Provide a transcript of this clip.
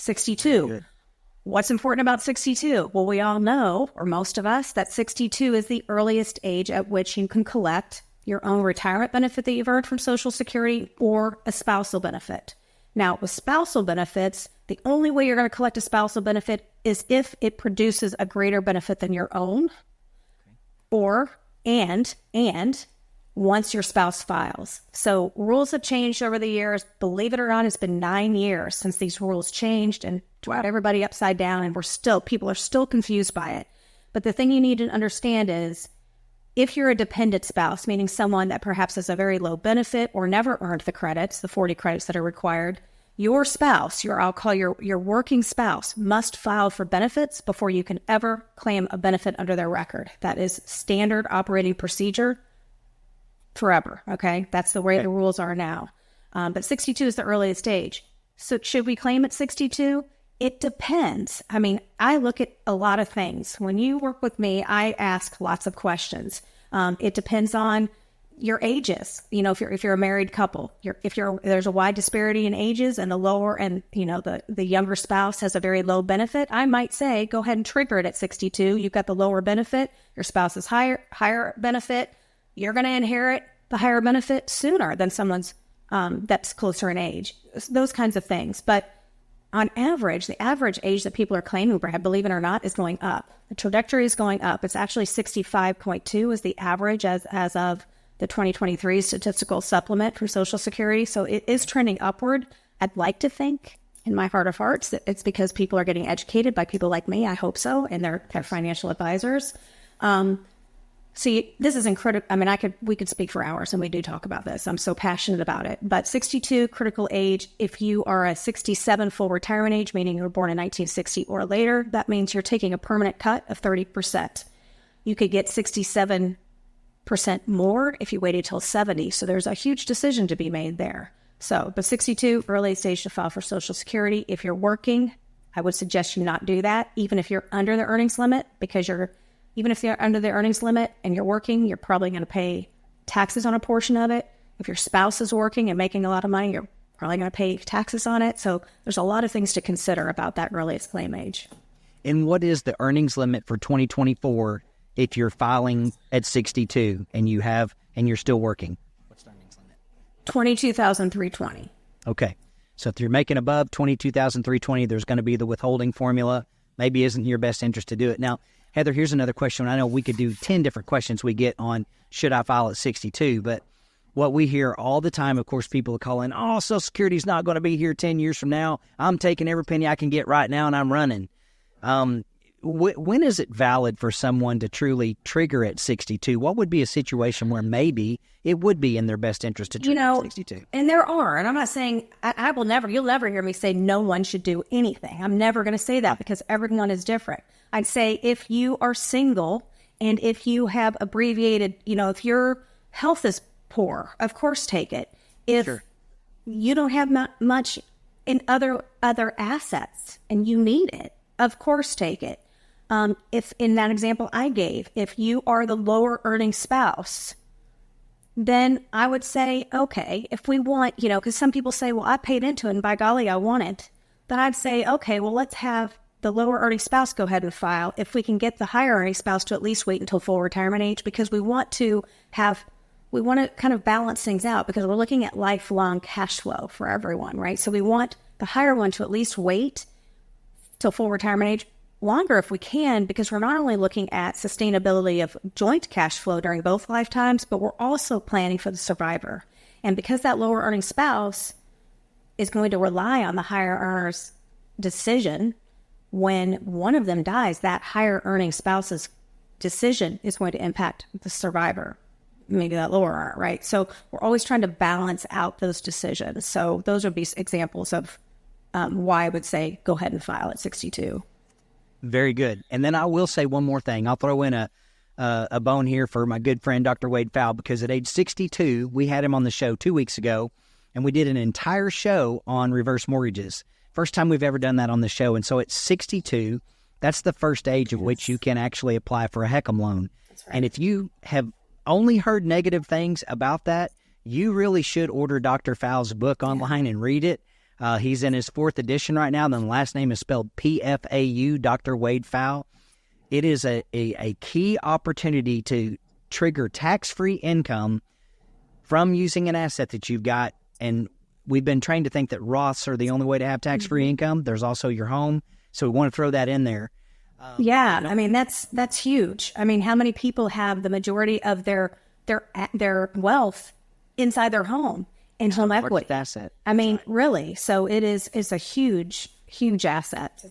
62. Good. What's important about 62? Well, we all know, or most of us, that 62 is the earliest age at which you can collect your own retirement benefit that you've earned from Social Security or a spousal benefit. Now, with spousal benefits, the only way you're going to collect a spousal benefit is if it produces a greater benefit than your own, or, and once your spouse files. So rules have changed over the years. Believe it or not, it's been 9 years since these rules changed and brought everybody upside down, and people are still confused by it. But the thing you need to understand is, if you're a dependent spouse, meaning someone that perhaps has a very low benefit or never earned the credits, the 40 credits that are required, your spouse, I'll call your working spouse, must file for benefits before you can ever claim a benefit under their record. That is standard operating procedure forever, okay? That's the way the rules are now. But 62 is the earliest age. So should we claim at 62? It depends. I mean, I look at a lot of things. When you work with me, I ask lots of questions. It depends on your ages. You know, if you're a married couple, there's a wide disparity in ages, and the younger spouse has a very low benefit, I might say, go ahead and trigger it at 62. You've got the lower benefit. Your spouse is higher benefit. You're going to inherit the higher benefit sooner than someone's that's closer in age. Those kinds of things. But on average, the average age that people are claiming, Brad, believe it or not, is going up. The trajectory is going up. It's actually 65.2 is the average as of the 2023 statistical supplement from Social Security. So it is trending upward. I'd like to think, in my heart of hearts, that it's because people are getting educated by people like me. I hope so, and their financial advisors. See, this is incredible. I mean, we could speak for hours, and we do talk about this. I'm so passionate about it. But 62, critical age. If you are a 67 full retirement age, meaning you were born in 1960 or later, that means you're taking a permanent cut of 30%. You could get 67% more if you waited till 70. So there's a huge decision to be made there. So, but 62, earliest age to file for Social Security. If you're working, I would suggest you not do that, even if you're under the earnings limit, because even if you're under the earnings limit and you're working, you're probably going to pay taxes on a portion of it. If your spouse is working and making a lot of money, you're probably going to pay taxes on it. So there's a lot of things to consider about that earliest claim age. And what is the earnings limit for 2024 if you're filing at 62 and you're still working? What's the earnings limit? $22,320. Okay. So if you're making above $22,320, there's going to be the withholding formula. Maybe isn't in your best interest to do it. Now, Heather, here's another question. I know we could do 10 different questions we get on should I file at 62, but what we hear all the time, of course, people are calling, oh, Social Security's not going to be here 10 years from now. I'm taking every penny I can get right now, and I'm running. When is it valid for someone to truly trigger at 62? What would be a situation where maybe it would be in their best interest to trigger at 62? And there are, and I'm not saying, you'll never hear me say no one should do anything. I'm never going to say that because everyone is different. I'd say if you are single and if you have abbreviated, if your health is poor, of course take it. If you don't have much in other assets and you need it, of course take it. If in that example I gave, if you are the lower earning spouse, then I would say, okay, if we want, because some people say, well, I paid into it and by golly, I want it. Then I'd say, okay, well, let's have the lower earning spouse go ahead and file if we can get the higher earning spouse to at least wait until full retirement age, because we want to kind of balance things out because we're looking at lifelong cash flow for everyone, right? So we want the higher one to at least wait till full retirement age longer if we can, because we're not only looking at sustainability of joint cash flow during both lifetimes, but we're also planning for the survivor. And because that lower earning spouse is going to rely on the higher earner's decision, when one of them dies, that higher earning spouse's decision is going to impact the survivor, maybe that lower earner, right? So we're always trying to balance out those decisions. So those would be examples of why I would say go ahead and file at 62. Very good. And then I will say one more thing. I'll throw in a bone here for my good friend, Dr. Wade Fowle, because at age 62, we had him on the show 2 weeks ago, and we did an entire show on reverse mortgages. First time we've ever done that on the show. And so at 62, that's the first age at which you can actually apply for a HECM loan. That's right. And if you have only heard negative things about that, you really should order Dr. Fowle's book online and read it. He's in his 4th edition right now. And then the last name is spelled PFAU, Dr. Wade Fowl. It is a key opportunity to trigger tax-free income from using an asset that you've got. And we've been trained to think that Roths are the only way to have tax-free income. There's also your home. So we want to throw that in there. Yeah, I mean, that's huge. I mean, how many people have the majority of their wealth inside their home in home equity? Asset. I mean, really. So it's a huge asset.